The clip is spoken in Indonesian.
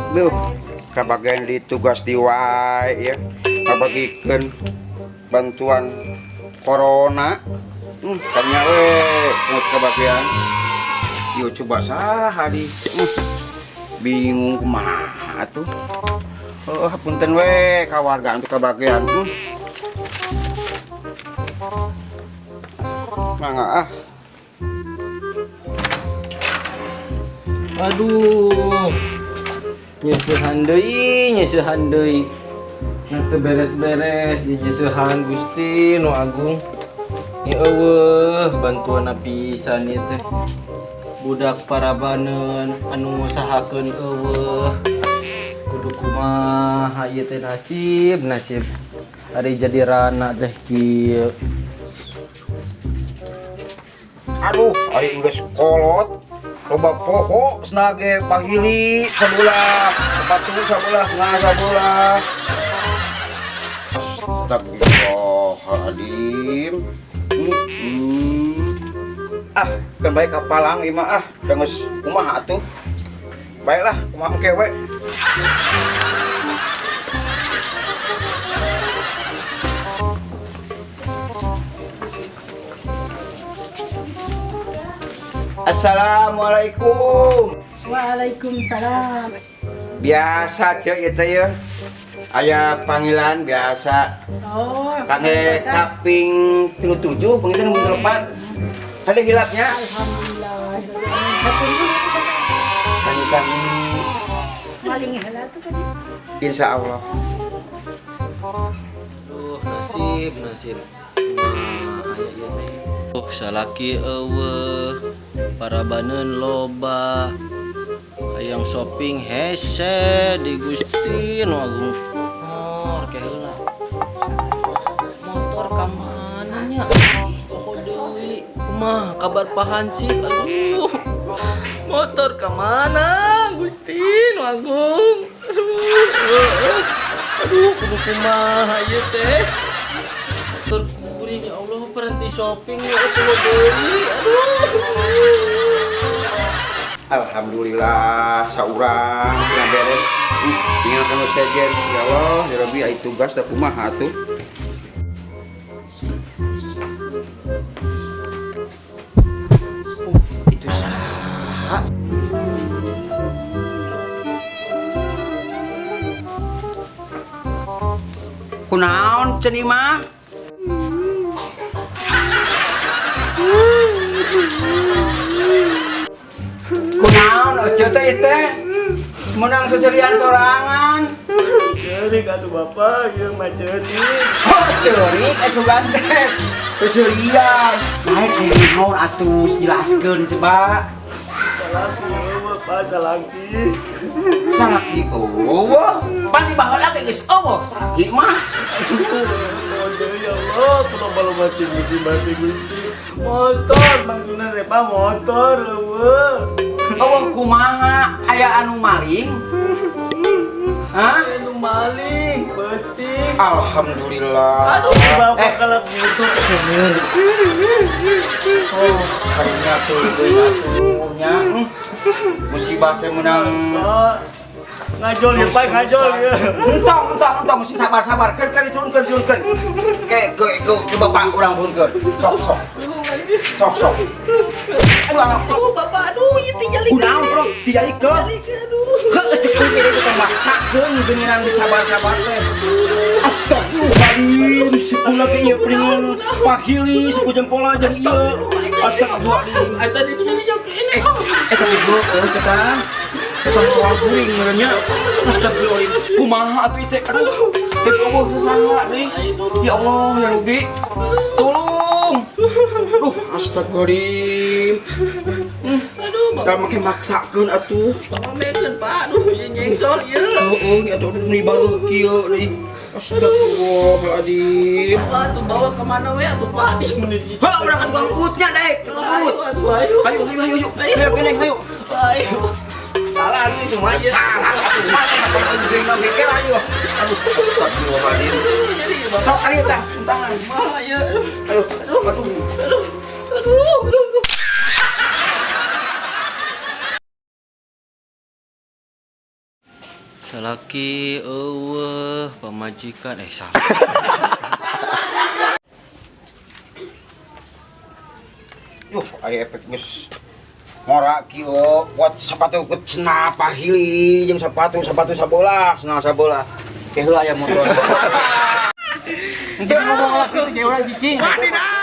Duh, kabagian di tugas di wae ya, kabagikeun bantuan corona. Kanya we ngut kabagian. Yo coba saha di. Bingung kumaha atuh. Punten we kawargaan teh kabagian. Mangga ah. Aduh, nyeusehan deui na teu beres-beres di nyeusehan Gusti nu Agung. Ya eueuh bantuan pisan ieu teh budak parabaneun anu ngusahakeun eueuh kudu kumaha ieu teh nasib ari jadi rana teh kieu. Aduh, ari geus kolot. Loba poho senage pahili sabulah, sepatu sabulah, setengah sabulah. Astagfirullahaladzim. Kan baik kapalang imah geus kumaha atuh. Baiklah, kumaha kewe. Assalamualaikum. Waalaikumsalam. Biasa cek itu ya. Aya panggilan biasa. Oh, Kangge kaping 37 panggilan nomor 4. Kali hilapnya. Alhamdulillah. Sangi-sangi. Maling halal tuh kan. Insya Allah. Duh, nasib. Nah, aya ieu teh. Salaki eueuh, parabaneun loba. Hayang shopping hese di Gusti nu Agung. Heula. Motor ka mana nya? Poho deui. Kumaha kabar Pak Hansip? Aduh. Motor ka mana Gusti nu Agung? Aduh, kudu kumaha ieu teh? Motor kuring ya Allah, berhenti shopping ya poho deui. Aduh. Alhamdulillah saurang kena beres. Ingat kanu sejen ya Allah, ya Rabbi ai tugas da kumaha atuh. Itu saha? Kunaon cenah mah? Kunaon ojo teh menang seserian sorangan. Ceurik atuh Bapak, ieu mah ceurik. Oh ceurik sugan teh seserian. Lain aya naon atuh jelaskeun coba. Salaki eueuh Pak, salaki. Salaki eueuh. Pati baheula ge geus eueuh salaki mah. Ya Allah, kulo mati musibah ti Gusti. Motor maksudna teh Pak, motor eueuh. Eueuh kumaha? Aya anu maling? Hah? Anu maling, penting. Alhamdulillah. Aduh, Bapak kalau gitu. Oh, karunya tuh nya. Musibah teh meunang. Ngajol ya Pak, ngajol ya. Entong mesti sabar. Keur diturunkeun. Ke bapak urang turunkeun. Sok. Aduh, Bapak, aduh, ieu teh jalikeun. Kunaon, Bro? Dijalikeun. Aduh. Heuh, cek we kita maksakeun beneran disabar-sabar teh. Astagfirullahaladzim, sekolah ke ieu pringan pahili suku jempol aja ieu. Astagfirullahaladzim. Eta di bisa dijokeun. Eta goblok kita. Eta tuang kuring meureunnya. Astagfirullahaladzim. Kumaha atuh teh? Aduh, teh eueuh sasaha deui. Ya Allah, ya Rabbi. Tolong. Astagfirullahaladzim. Aduh, Da make maksakeun atuh. Pamekeun Pak, aduh ieu nyengsol ieu. Heeh, atuh meni baru kieu deui. Astagfirullahaladzim. Pak, tuh bawa kemana we atuh Pak? Di menuju. Ha, berangkat ke kebutnya deh, ke kebut. Aduh, ayo. Ayo, geneng, ayo. Ayo. Salah tuh itu mah aja. Salah, mana terima mikir ayo. Aduh, astagfirullahaladzim. Jadi Sok kali dah, tangan. mah ayo. Ayo, aduh. Aduh. Salaki eueuh pamajikan salah. Yuh, aya efek geus ngora kieu buat sepatu ke cenah pahili jeung sepatu sabola, cenah sabola. Teh heula aya motor. Engke ngomong lah kieu jeung urang cicing. Wadidaw.